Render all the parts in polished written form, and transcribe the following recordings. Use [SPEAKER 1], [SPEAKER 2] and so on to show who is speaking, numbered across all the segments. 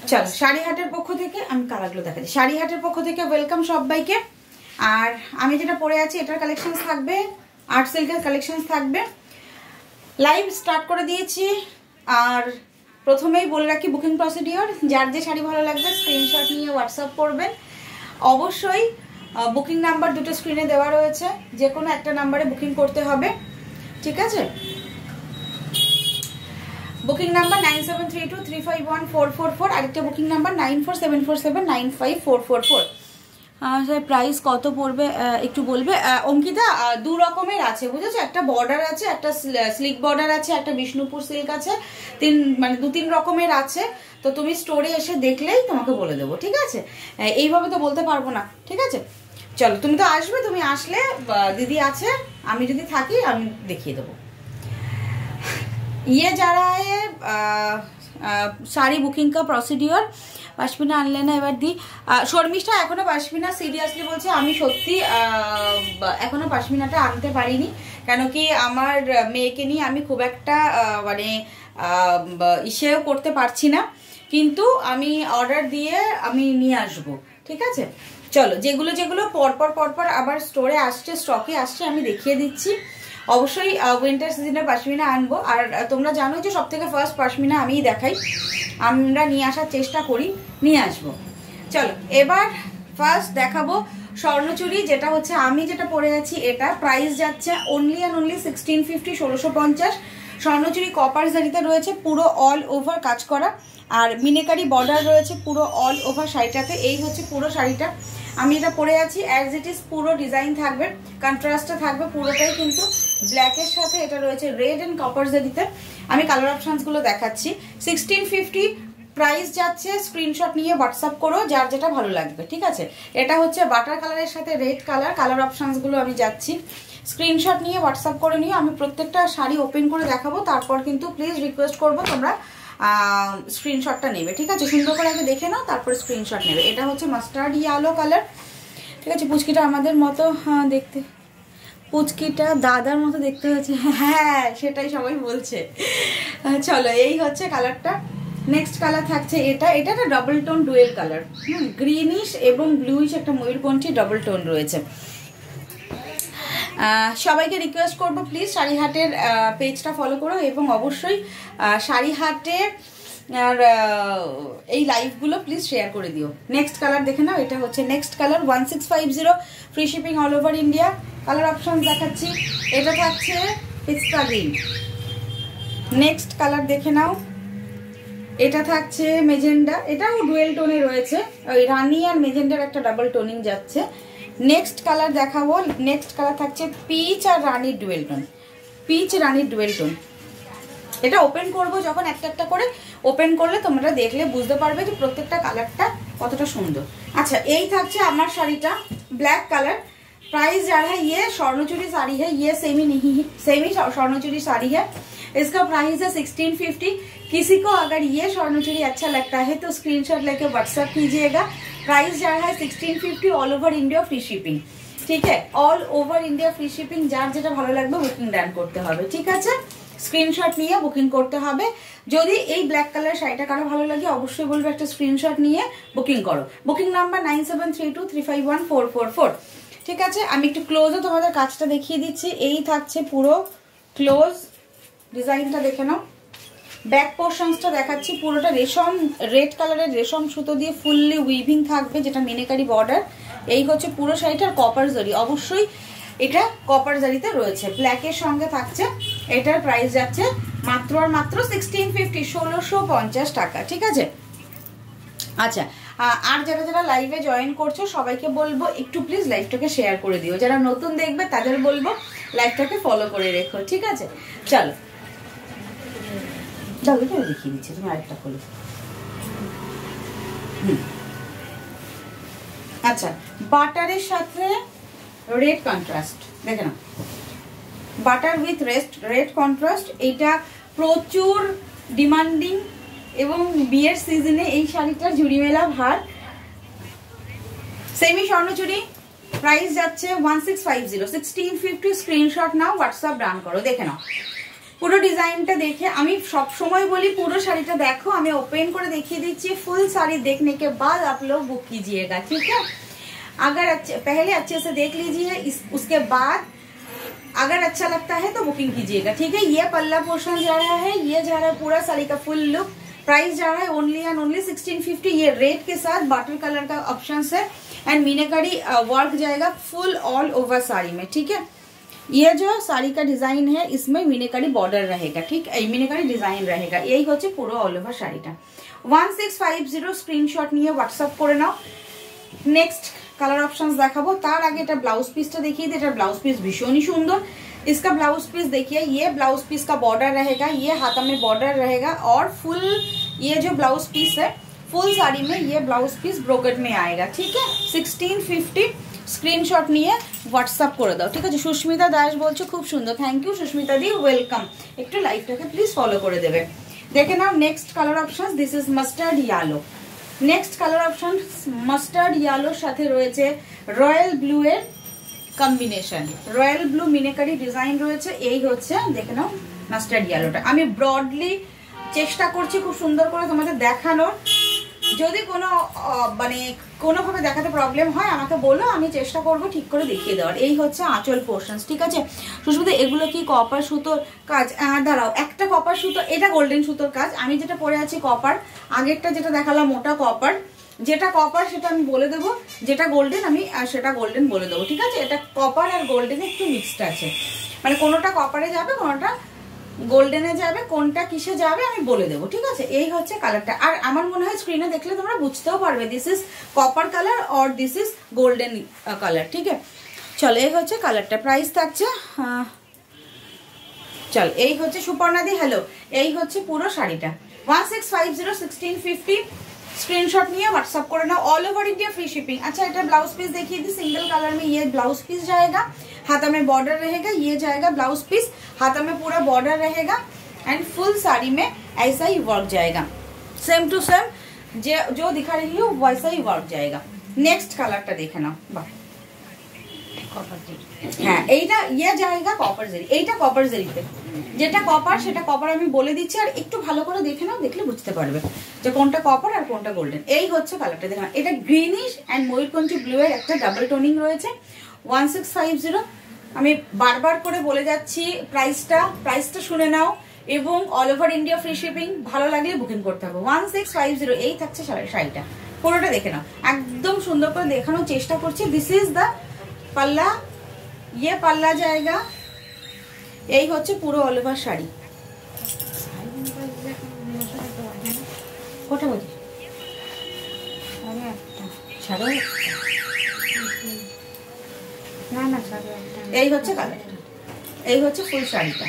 [SPEAKER 1] চলো শাড়িহাটের পক্ষ থেকে আমি কালারগুলো দেখাচ্ছি। শাড়িহাটের পক্ষ থেকে ওয়েলকাম সবাইকে। আর আমি যেটা পরে আছি এটার কালেকশন থাকবে, আর্ট সিল্কের কালেকশন থাকবে। লাইভ স্টার্ট করে দিয়েছি। আর প্রথমেই বলে রাখি বুকিং প্রসিডিওর, যার যে শাড়ি ভালো লাগবে স্ক্রিনশট নিয়ে হোয়াটসঅ্যাপ করবেন। অবশ্যই বুকিং নাম্বার দুটো স্ক্রিনে দেওয়া রয়েছে, যে কোনো একটা নাম্বারে বুকিং করতে হবে, ঠিক আছে? বুকিং নাম্বার 9732351444, আরেকটা বুকিং নাম্বার 9474795444। প্রাইস কত পড়বে একটু বলবে অঙ্কিতা? দু রকমের আছে বুঝেছো, একটা বর্ডার আছে, একটা স্লিক বর্ডার আছে, একটা বিষ্ণুপুর সিল্ক আছে, মানে 2-3 রকমের আছে। তো তুমি স্টোরে এসে দেখলেই তোমাকে বলে দেবো, ঠিক আছে? এইভাবে তো বলতে পারবো না, ঠিক আছে? চলো তুমি তো আসবে, তুমি আসলে দিদি আছে, আমি যদি থাকি আমি দেখিয়ে দেবো। ये जा रहा है साड़ी बुकिंग का प्रोसीडियर। पश्मीना আনলে না এবার দি। শর্মিষ্ঠা এখনো পশমিনা সিরিয়াসলি বলছে, আমি সত্যি এখনো পশমিনাটা আনতে পারিনি, কেন কি আমার মেয়েকে নিয়ে আমি খুব একটা মানে ইসেও করতে পারছি না, কিন্তু আমি অর্ডার দিয়ে আমি নিয়ে আসব, ঠিক আছে? চলো যেগুলো যেগুলো পরপর আবার স্টোরে আসছে, স্টকে আসছে, আমি দেখিয়ে দিচ্ছি। অবশ্যই উইন্টার সিজনের পশমিনা আনবো। আর তোমরা জানো যে সব থেকে ফার্স্ট পশমিনা আমিই দেখাই, আমরা নিয়ে আসার চেষ্টা করি, নিয়ে আসবো। চলো এবার ফার্স্ট দেখাবো স্বর্ণচুরি, যেটা হচ্ছে আমি যেটা পরে আছি। এটা প্রাইস যাচ্ছে only and only 1650, 1650। Swarnachari copper জারিতে রয়েছে, পুরো অল ওভার কাজ করা, আর মিনেকারি বর্ডার রয়েছে পুরো অল ওভার শাড়িটাতে। এই হচ্ছে পুরো শাড়িটা, আমি এটা পরে আছি। অ্যাজ ইট ইজ পুরো ডিজাইন থাকবে, কন্ট্রাস্টটা থাকবে পুরোটাই, কিন্তু ব্ল্যাকের সাথে এটা রয়েছে রেড অ্যান্ড কপার জারিতে। আমি কালার অপশানসগুলো দেখাচ্ছি। 1650 প্রাইস যাচ্ছে, স্ক্রিনশট নিয়ে হোয়াটসঅ্যাপ করো যার যেটা ভালো লাগবে, ঠিক আছে? এটা হচ্ছে বাটার কালারের সাথে রেড কালার। কালার অপশানসগুলো আমি যাচ্ছি, স্ক্রিনশট নিয়ে হোয়াটসঅ্যাপ করে নিও। আমি প্রত্যেকটা শাড়ি ওপেন করে দেখাবো, তারপর কিন্তু প্লিজ রিকোয়েস্ট করবো তোমরা স্ক্রিনশটটা নেবে, ঠিক আছে? সুন্দর করে আগে দেখে নাও, তারপরে স্ক্রিনশট নেবে। এটা হচ্ছে মাস্টার্ড ইয়েলো কালার, ঠিক আছে? পুচকিটা আমাদের মতো দেখতে, পুচকিটা দাদার মতো দেখতে হচ্ছে, হ্যাঁ সেটাই সবাই বলছে। চলো এই হচ্ছে কালারটা। নেক্সট কালার থাকছে এটা একটা double tone dual colour, greenish এবং ব্লুইশ একটা ময়ূরকণ্ঠী ডাবল টোন রয়েছে। সবাইকে রিকোয়েস্ট করবো প্লিজ শাড়িহাটের পেজটা ফলো করো, এবং অবশ্যই শাড়িহাটের আর এই লাইভগুলো প্লিজ শেয়ার করে দিও। নেক্সট কালার দেখে নাও, এটা হচ্ছে next colour 1650, free shipping all over India. Colour option দেখাচ্ছি, এটা থাকছে পিস্তা গ্রিন। নেক্সট কালার দেখে নাও, এটা থাকছে মেজেন্ডা, এটাও ডুয়েল টোনে রয়েছে, ওই রানি আর মেজেন্ডার একটা ডাবল টোনিং যাচ্ছে। নেক্সট কালার দেখাবো, নেক্সট কালার থাকছে পিচ আর রানির ডুয়েল টোন, পিচ রানির ডুয়েল টোন। এটা ওপেন করব যখন একটা একটা করে, ওপেন করলে তোমরা দেখলে বুঝতে পারবে যে প্রত্যেকটা কালারটা কতটা সুন্দর। আচ্ছা এই থাকছে আমার শাড়িটা, ব্ল্যাক কালার। प्राइस जा रहा है, ये स्वर्णचूड़ी साड़ी है, ये सेमी नहीं है, सेमी स्वर्णचूड़ी साड़ी है। इसका प्राइस है 1650। किसी को अगर ये स्वर्णचूड़ी अच्छा लगता है तो स्क्रीनशॉट लेके व्हाट्सएप कीजिएगा। प्राइस जा रहा है 1650, all over India free shipping, ठीक है? All over India free shipping, जार जेटा भालो लागबे बुकिंग डान करते होबे, ठीक আছে? স্ক্রিনশট নিয়ে বুকিং করতে হবে। যদি এই ব্ল্যাক কালার শাড়িটা কারো ভালো লাগে অবশ্যই বলবো একটা স্ক্রিনশট নিয়ে বুকিং করো। বুকিং নাম্বার 9732351444, ঠিক আছে? আমি একটু ক্লোজও তোমাদের কাজটা দেখিয়ে দিচ্ছি। এই থাকছে পুরো ক্লোজ ডিজাইনটা, দেখে নাও। ব্যাক পোর্শনসটা দেখাচ্ছি, পুরোটা রেশম, রেড কালারের রেশম সুতো দিয়ে ফুললি উইভিং থাকবে, যেটা মিনেকারি বর্ডার। এই হচ্ছে পুরো শাড়িটার কপার জরি, অবশ্যই এটা কপার জারিতে রয়েছে, ব্ল্যাকের সঙ্গে থাকছে। এটার প্রাইস যাচ্ছে মাত্র আর মাত্র 1650, 1650 টাকা, ঠিক আছে? আচ্ছা, আর যারা যারা লাইভে জয়েন করছো সবাইকে বলবো একটু প্লিজ লাইভটাকে শেয়ার করে দিও। যারা নতুন দেখবে তাদের বলবো লাইভটাকে ফলো করে রেখো, ঠিক আছে? চলো চলো এটা দেখিয়ে দিচ্ছি, তুমি আরেকটা খোলো। আচ্ছা, বাটারের সাথে রেড কন্ট্রাস্ট, দেখে না, বাটার উইথ রেড কন্ট্রাস্ট। এটা প্রচুর ডিমান্ডিং এবং বিয়ের সিজনে এই শাড়িটার ঝুড়ি মেলা ভার। সেমি স্বর্ণচুরি, প্রাইস যাচ্ছে 1650, 1650। স্ক্রিনশট নাও, হোয়াটসঅ্যাপ ডান করো, দেখে নাও। পুরো ডিজাইনটা দেখে আমি সব সময় বলি পুরো শাড়ीটা देखो, আমি ओपन করে দেখিয়ে দিচ্ছি। फुल साड़ी देखने के बाद आप लोग बुक कीजिएगा, ठीक है। अगर पहले अच्छे से देख लीजिए, उसके बाद अगर अच्छा लगता है तो बुकिंग कीजिएगा, ठीक है। ये पल्ला पोर्शन जा रहा है, ये जा रहा है पूरा साड़ी का फुल लुक। प्राइस जा रहा है ओनली एंड ओनली 1650। ये रेड के साथ बटर कलर का ऑप्शन है एंड मीनाकारी वर्क जाएगा फुल ऑल ओवर साड़ी में, ठीक है। ये जो साड़ी का डिजाइन है इसमें मीनाकारी बॉर्डर रहेगा, ठीक है, मीनाकारी डिजाइन रहेगा। यही होच्छे पुरो ऑल ओवर शाड़ीटा। 1650 स्क्रीनशॉट নিয়ে হোয়াটসঅ্যাপ করে নাও। नेक्स्ट कलर ऑप्शंस দেখাবো, তার আগে এটা ব্লাউজ পিসটা দেখিয়ে দিই। এটা ব্লাউজ পিস ভীষণই সুন্দর। इसका ब्लाउज पीस देखिए, ये ब्लाउज पीस का बॉर्डर रहेगा, ये हाथा में बॉर्डर रहेगा और फुल ये जो ब्लाउज पीस है फुल साड़ी में ये ब्लाउज पीस ब्रोकेट में आएगा, ठीक है। 1650 स्क्रीनशॉट নিয়ে হোয়াটসঅ্যাপ করে দাও, ঠিক আছে। সুস্মিতা দাস বলছো খুব সুন্দর, থ্যাংক ইউ সুস্মিতা দি, ওয়েলকাম। একটু লাইভটাকে প্লিজ ফলো করে দেবে। দেখে নাও next colour option, this is mustard yellow. Next colour option mustard ইয়েলোর সাথে রয়েছে রয়্যাল ব্লু এর combination. Royal blue meenakari design রয়েছে। এই হচ্ছে দেখে নাও মাস্টার্ড ইয়েলোটা। আমি ব্রডলি চেষ্টা করছি খুব সুন্দর করে তোমাদের দেখানোর। যদি কোনো মানে কোনোভাবে দেখাতে প্রবলেম হয় আমাকে বলো, আমি চেষ্টা করব ঠিক করে দেখিয়ে দেওয়ার। এই হচ্ছে আঁচল পোর্শনস, ঠিক আছে। সুস্মিতা এগুলো কি কপার সুতোর কাজ? দাঁড়াও, একটা কপার সুতো, এটা গোল্ডেন সুতোর কাজ। আমি যেটা পরে আছি কপার, আগেরটা যেটা দেখালাম ওটা কপার। যেটা কপার সেটা আমি বলে দেবো, যেটা গোল্ডেন আমি সেটা গোল্ডেন বলে দেবো, ঠিক আছে। এটা কপার আর গোল্ডেন একটু মিক্সড আছে, মানে কোনোটা কপারে যাবে কোনোটা গোল্ডেনে যাবে, কোনটা কিসে যাবে আমি বলে দেবো, ঠিক আছে। এই হচ্ছে কালারটা। আর আমার মনে হয় স্ক্রিনে দেখলে তোমরা বুঝতেও পারবে দিস ইজ কপার কালার আর দিস ইজ গোল্ডেন কালার, ঠিক আছে। চলো এই হচ্ছে কালারটা। প্রাইস থাকছে চল এই হচ্ছে সুপর্ণাদি, হ্যালো, এই হচ্ছে পুরো শাড়িটা। 1650 1650 स्क्रीनशॉट नहीं है व्हाट्सअप करो ना। All over India free shipping. अच्छा এটা ब्लाउज पीस देखिए थी, सिंगल कलर में ये ब्लाउज पीस जाएगा, हाथा में बॉर्डर रहेगा, ये जाएगा ब्लाउज पीस, हाथा में पूरा बॉर्डर रहेगा एंड फुल साड़ी में ऐसा ही वर्क जाएगा, सेम टू सेम जो दिखा रही हूँ वैसा ही वर्क जाएगा। नेक्स्ट कलरটা দেখে নাও। বাহ, হ্যাঁ এইটা ইয়ে জায়গা কপার জেরি, এইটা কপার জেরিতে, যেটা কপার সেটা কপার আমি বলে দিচ্ছি। আর একটু ভালো করে দেখে নাও, দেখলে বুঝতে পারবে যে কোনটা কপার আর কোনটা গোল্ডেন। এই হচ্ছে কালারটা দেখে নাও। এটা গ্রিনিশ এন্ড ময়ূরকণ্ঠী ব্লু এর একটা ডাবল টোনিং রয়েছে। 1650 আমি বারবার করে বলে যাচ্ছি প্রাইসটা শুনে নাও এবং all over India free shipping. ভালো লাগলে বুকিং করতে হবে। 1650 এই থাকছে শাড়িটা, পুরোটা দেখে নাও। একদম সুন্দর করে দেখানোর চেষ্টা করছি। দিস ইজ দ্য पल्ला, ये पल्ला जाएगा। यही होच्छे पुरो ऑल ओवर शाड़ी। कोटा बजे साढ़े ना ना साढ़े यही होच्छे कालार, यही होच्छे फुल शाड़ीटा।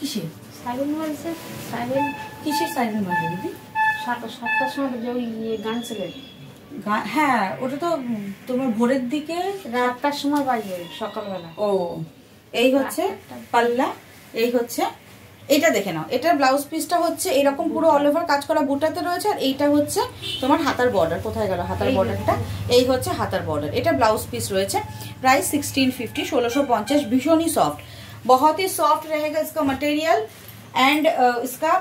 [SPEAKER 1] किसे साइलेंट बजছে साइलेंट কিসের সাইলেন্ট বাজে দিদি? 7টার সময় যে ওই গান চলে। হ্যাঁ ওটা তো তোমার ভোরের দিকে 8টার সময় বাজে সকালবেলা। ও এই হচ্ছে পাল্লা, এই হচ্ছে এটা দেখে নাও। এটার ব্লাউজ পিসটা হচ্ছে এরকম পুরো অল ওভার কাজ করা বুটাতে রয়েছে। আর এইটা হচ্ছে তোমার হাতার বর্ডার। কোথায় গেল হাতার বর্ডারটা? এই হচ্ছে হাতার বর্ডার। এটা ব্লাউজ পিস রয়েছে। प्राइस 1650 1650। भीषण सॉफ्ट, बहुत ही सॉफ्ट रहेगा इसका मटेरियल एंड इसका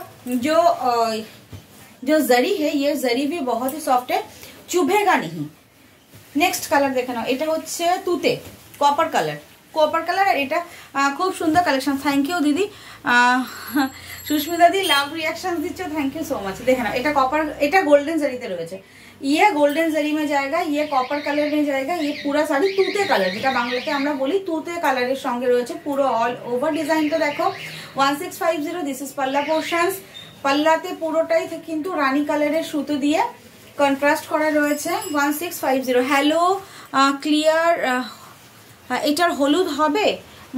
[SPEAKER 1] जो जरी है ये जरी भी बहुत ही सॉफ्ट है, चुभेगा नहीं। नेक्स्ट कलर देखे ना, এটা হচ্ছে তুতে কপার কালার, কপার কালার। আর এটা খুব সুন্দর কালেকশন। থ্যাংক ইউ দিদি, সুস্মিতা দি লাভ রিয়াকশন দিচ্ছ, থ্যাংক ইউ সো মাচ। দেখে না এটা কপার, এটা গোল্ডেন জরিতে রয়েছে। ये गोल्डन जरी में जाएगा, ये कॉपर कलर में जाएगा। ये पूरा साड़ी তুতে কালার, যেটা বাংলাতে আমরা বলি তুতে কালারের সঙ্গে রয়েছে। পুরো অল ওভার ডিজাইনটা দেখো। 1650 দিস ইজ পাল্লা পোর্শনস। পাল্লাতে পুরোটাই কিন্তু রানী কালারের সুতো দিয়ে কন্ট্রাস্ট করা রয়েছে। 1650। হ্যালো ক্লিয়ার, এটার হলুদ হবে,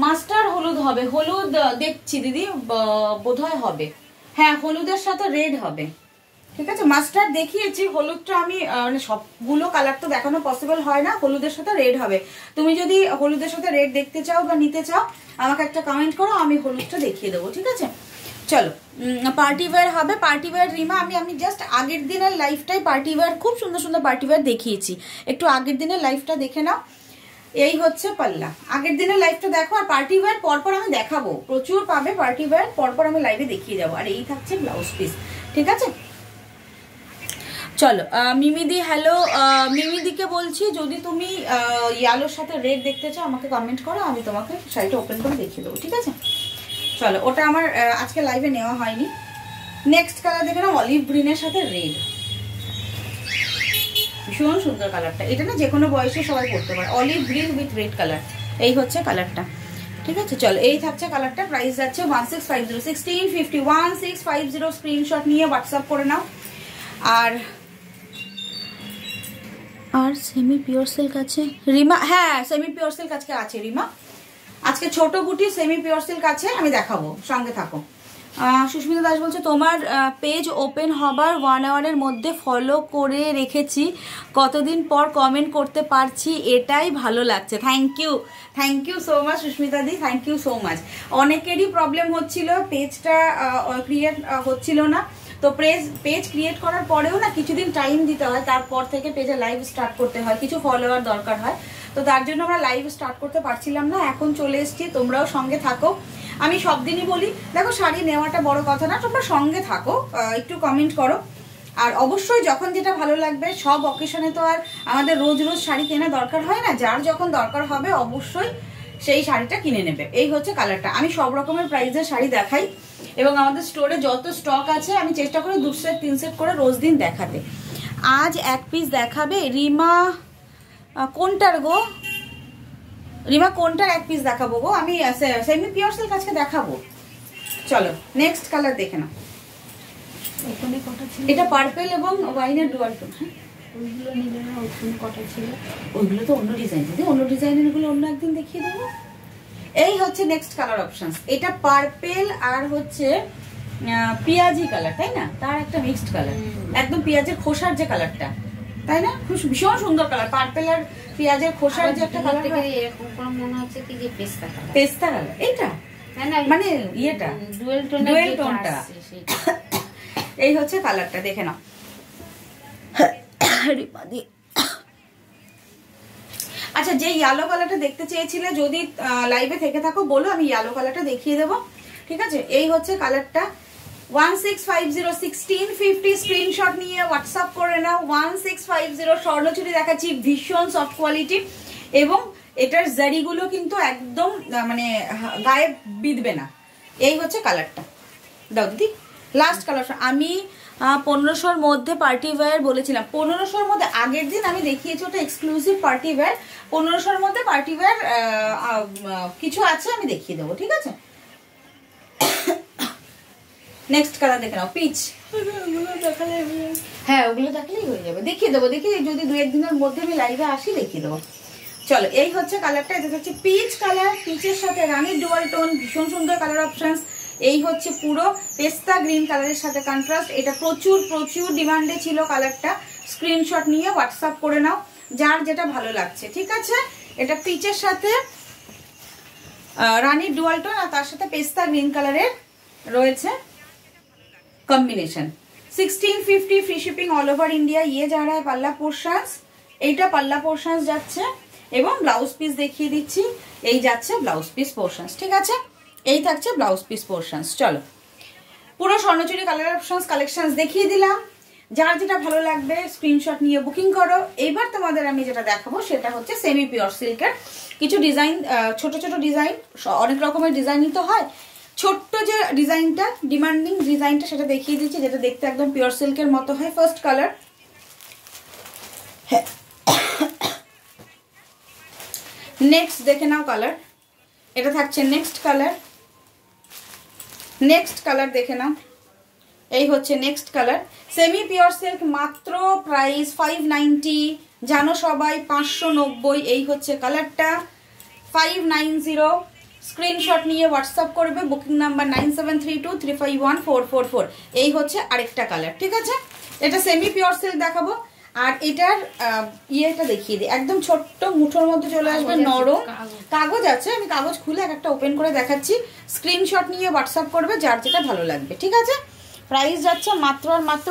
[SPEAKER 1] মাস্টার হলুদ হবে। হলুদ দেখছি দিদি, বোধহয় হবে। হ্যাঁ হলুদের সাথে রেড হবে, ঠিক আছে। মাস্টার দেখিয়েছি, হলুদটা আমি মানে সবগুলো কালার তো দেখানো পসিবল হয় না। হলুদের সাথে রেড হবে। তুমি যদি হলুদের সাথে রেড দেখতে চাও বা নিতে চাও আমাকে একটা কমেন্ট করো, আমি হলুদটা দেখিয়ে দেবো, ঠিক আছে। চলো পার্টি ওয়্যার হবে, পার্টি ওয়্যার রিমা। আমি জাস্ট আগের দিনের লাইভটাই পার্টি ওয়্যার, খুব সুন্দর সুন্দর পার্টি ওয়্যার দেখিয়েছি। একটু আগের দিনের লাইভটা দেখে নাও। এই হচ্ছে পাল্লা। আগের দিনের লাইভটা দেখো, আর পার্টি ওয়্যার পরপর আমি দেখাবো, প্রচুর পাবে পার্টি ওয়্যার, পরপর আমি লাইভে দেখিয়ে যাবো। আর এই থাকছে ব্লাউজ পিস, ঠিক আছে। চলো মিমিদি, হ্যালো মিমিদিকে বলছি যদি তুমি ইয়ালোর সাথে রেড দেখতে চাও আমাকে কমেন্ট করো, আমি তোমাকে শাড়িটা ওপেন করে দেখিয়ে দেবো, ঠিক আছে। চলো, ওটা আমার আজকে লাইভে নেওয়া হয়নি। নেক্সট কালার দেখে নাও, অলিভ গ্রিনের সাথে রেড, ভীষণ সুন্দর কালারটা। এটা না যে কোনো বয়সে সবাই পরতে পারে, olive green with red colour, এই হচ্ছে কালারটা, ঠিক আছে। চলো, এই থাকছে কালারটা, প্রাইস যাচ্ছে 1650, 1650, 1650। স্ক্রিনশট নিয়ে হোয়াটসঅ্যাপ করে নাও। আর সেমি পিওর সিল্ক আছে রিমা, হ্যাঁ সেমি পিওর সিল্ক আজকে আছে রিমা, আজকে ছোট বুটি সেমি পিওর সিল্ক আছে, আমি দেখাবো, সঙ্গে থাকো। সুস্মিতা দাস বলছে তোমার পেজ ওপেন হবার 1 আওয়ারের মধ্যে ফলো করে রেখেছি, কতদিন পর কমেন্ট করতে পারছি, এটাই ভালো লাগছে। Thank you so much Susmita di, thank you so much. অনেকেরই প্রবলেম হচ্ছিল, পেজটা ক্রিয়েট হচ্ছিল না, তো পেজ ক্রিয়েট করার পরেও না কিছুদিন টাইম দিতে হয়, তারপর থেকে পেজে লাইভ স্টার্ট করতে হয়, কিছু ফলোয়ার দরকার হয়, তো তার জন্য আমরা লাইভ স্টার্ট করতে পারছিলাম না। এখন চলে এসেছি, তোমরাও সঙ্গে থাকো। আমি সব দিনই বলি, দেখো শাড়ি নেওয়াটা বড় কথা না, তোমরা সঙ্গে থাকো, একটু কমেন্ট করো। আর অবশ্যই যখন যেটা ভালো লাগবে, সব অকেশনে তো আর আমাদের রোজ রোজ শাড়ি কেনা দরকার হয় না, যার যখন দরকার হবে অবশ্যই সেই শাড়িটা কিনে নেবে। এই হচ্ছে কালারটা। আমি সব রকমের প্রাইসের শাড়ি দেখাই, এবং আমাদের স্টোরে যত স্টক আছে আমি চেষ্টা করি 2 সেট 3 সেট করে রোজ দিন দেখাতে। আজ এক পিস দেখাবে রিমা, কোনটার গো রিমা, কোনটার এক পিস দেখাবো গো? আমি সেমি পিওর সিল্ক আজকে দেখাবো। চলো নেক্সট কালার দেখে নাও, এটা পার্পল এবং ওয়াইনের ডুয়াল টোন। হ্যাঁ, ওইগুলো নিলে না, ওইখানে কটা ছিল, ওইগুলো তো অন্য ডিজাইন, দিদি অন্য ডিজাইনের গুলো অন্য একদিন দেখিয়ে দেবো। এই হচ্ছে নেক্সট কালার অপশনস, এটা পার্পল আর হচ্ছে পিয়াজি কালার, তাই না? তার একটা মিক্সড কালার, একদম পেঁয়াজের খোসার যে কালারটা, তাই না? খুব ভীষণ সুন্দর কালার, পার্পল আর পেঁয়াজের খোসার যে একটা কালার,
[SPEAKER 2] এরকম কোনো মনে হচ্ছে কি যে পেস্তা কালার,
[SPEAKER 1] পেস্তা কালার এইটা, মানে ইয়েটা ডুয়েল টোনটা, এই হচ্ছে কালারটা, দেখে নাও। আচ্ছা, যে ইয়েলো কালারটা দেখতে চেয়েছিলে, যদি লাইভে থেকে থাকো বলো, আমি ইয়েলো কালারটা দেখিয়ে দেবো, ঠিক আছে। এই হচ্ছে কালারটা, 1650, 1650। স্ক্রিনশট নিয়ে হোয়াটসঅ্যাপ করে নাও। 1650 স্বর্ণচুরি দেখাচ্ছি, ভীষণ সফট কোয়ালিটি, এবং এটার জারিগুলো কিন্তু একদম মানে গায়ে বিঁধবে না। এই হচ্ছে কালারটা, দাও দিদি। লাস্ট কালার, আমি 1500-র মধ্যে পার্টি ওয়্যার বলেছিলাম, 1500-র মধ্যে আগের দিন আমি দেখিয়েছি, ওটা এক্সক্লুসিভ পার্টি ওয়্যার। 1500-র মধ্যে পার্টি ওয়্যার কিছু আছে, আমি দেখিয়ে দেবো, ঠিক আছে। নেক্সট কালার দেখে নাও, পিচ। হ্যাঁ, ওগুলো দেখালেই হয়ে যাবে, দেখিয়ে দেবো, দেখি যদি 2-1 দিনের মধ্যে আমি লাইভে আসি দেখিয়ে দেবো। চলো, এই হচ্ছে কালারটা, এটা হচ্ছে পিচ কালার, পিচের সাথে রানীর ডুয়াল টোন, ভীষণ সুন্দর কালার অপশনস। এই হচ্ছে পুরো পেস্তা গ্রিন কালারের সাথে কন্ট্রাস্ট, এটা প্রচুর প্রচুর ডিমান্ডে ছিল কালারটা। স্ক্রিনশট নিয়ে হোয়াটসঅ্যাপ করে নাও, যার যেটা ভালো লাগছে, ঠিক আছে। এটা পিচের সাথে রানীর ডুয়াল টোন, আর তার সাথে পেস্তা গ্রিন কালারের রয়েছে combination. 1650, free shipping all over India. ইয়ে যা রা পাল্লা পোর্শনস, এইটা পাল্লা পোর্শনস যাচ্ছে, এবং ব্লাউজ পিস দেখিয়ে দিচ্ছি, এই যাচ্ছে ব্লাউজ পিস পোর্শনস, ঠিক আছে। এই থাকছে ব্লাউজ পিস পোর্শনস। চলো, পুরো স্বর্ণচুরি কালার অপশনস কালেকশনস দেখিয়ে দিলাম, যার যেটা ভালো লাগবে স্ক্রিনশট নিয়ে বুকিং করো। এইবার তোমাদের আমি যেটা দেখাবো সেটা হচ্ছে সেমি পিওর সিল্কের কিছু ডিজাইন, ছোট ছোট ডিজাইন, অনেক রকমের ডিজাইনই তো হয়। ছোট্ট যে ডিজাইনটা, ডিমান্ডিং ডিজাইনটা, সেটা দেখিয়ে দিচ্ছি, যেটা দেখতে একদম পিওর সিল্কের মতো হয়। ফার্স্ট কালার, নেক্সট দেখে নাও কালার, এটা থাকছে নেক্সট কালার। নেক্সট কালার দেখে নাও, এই হচ্ছে next colour. Semi pure silk, মাত্র প্রাইস 590, জানো সবাই 590। এই হচ্ছে কালারটা, 590। স্ক্রিনশট নিয়ে হোয়াটসঅ্যাপ করবে, বুকিং নাম্বার 9732351444। এই হচ্ছে আরেকটা কালার, ঠিক আছে। এটা সেমি পিওর সিল্ক দেখাবো, আর এটার ইয়েটা দেখিয়ে দিই, একদম ছোট্ট মুঠোর মধ্যে চলে আসবে, নরম কাগজ আছে, আমি কাগজ খুলে এক একটা ওপেন করে দেখাচ্ছি। স্ক্রিনশট নিয়ে হোয়াটসঅ্যাপ করবে, যার যেটা ভালো লাগবে, ঠিক আছে। প্রাইস যাচ্ছে মাত্র আর মাত্র